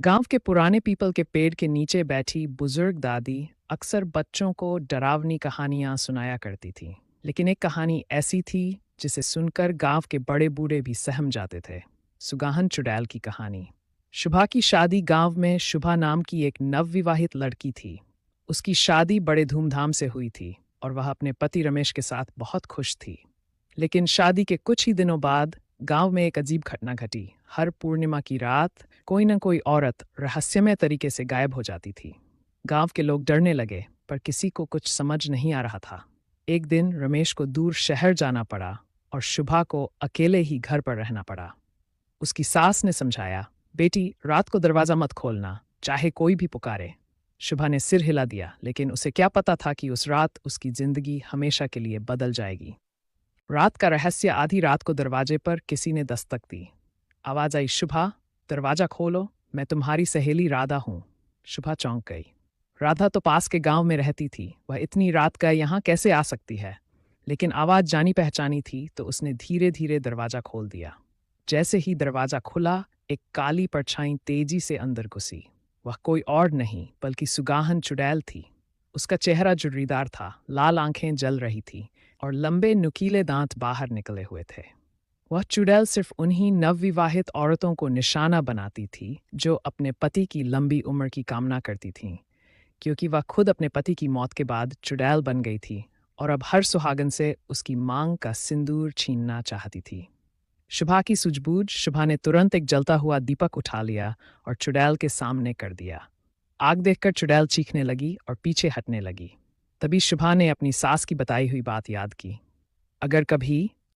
गांव के पुराने पीपल के पेड़ के नीचे बैठी बुजुर्ग दादी अक्सर बच्चों को डरावनी कहानियां सुनाया करती थी। लेकिन एक कहानी ऐसी थी जिसे सुनकर गांव के बड़े बूढ़े भी सहम जाते थे। सुगाहन चुड़ैल की कहानी। शुभा की शादी गांव में शुभा नाम की एक नवविवाहित लड़की थी। उसकी शादी बड़े धूमधाम से हुई थी और वह अपने पति रमेश के साथ बहुत खुश थी। लेकिन शादी के कुछ ही दिनों बाद गांव में एक अजीब घटना घटी। हर पूर्णिमा की रात कोई न कोई औरत रहस्यमय तरीके से गायब हो जाती थी। गांव के लोग डरने लगे, पर किसी को कुछ समझ नहीं आ रहा था। एक दिन रमेश को दूर शहर जाना पड़ा और शुभा को अकेले ही घर पर रहना पड़ा। उसकी सास ने समझाया, बेटी रात को दरवाजा मत खोलना, चाहे कोई भी पुकारे। शुभा ने सिर हिला दिया, लेकिन उसे क्या पता था कि उस रात उसकी जिंदगी हमेशा के लिए बदल जाएगी। रात का रहस्य। आधी रात को दरवाजे पर किसी ने दस्तक दी। आवाज आई, शुभा दरवाजा खोलो, मैं तुम्हारी सहेली राधा हूं। शुभा चौंक गई। राधा तो पास के गांव में रहती थी, वह इतनी रात का यहाँ कैसे आ सकती है? लेकिन आवाज जानी पहचानी थी, तो उसने धीरे धीरे दरवाजा खोल दिया। जैसे ही दरवाजा खुला, एक काली परछाई तेजी से अंदर घुसी। वह कोई और नहीं बल्कि सुगाहन चुड़ैल थी। उसका चेहरा जुर्रीदार था, लाल आंखें जल रही थीं और लंबे नुकीले दांत बाहर निकले हुए थे। वह चुड़ैल सिर्फ उन्हीं नवविवाहित औरतों को निशाना बनाती थी जो अपने पति की लंबी उम्र की कामना करती थीं, क्योंकि वह खुद अपने पति की मौत के बाद चुड़ैल बन गई थी और अब हर सुहागन से उसकी मांग का सिंदूर छीनना चाहती थी। शुभा की सूझबूझ। शुभा ने तुरंत एक जलता हुआ दीपक उठा लिया और चुड़ैल के सामने कर दिया। आग देखकर चुड़ैल चीखने लगी और पीछे हटने लगी। तभी शुभा ने अपनी सास की बताई हुई बात याद की। अगर कभी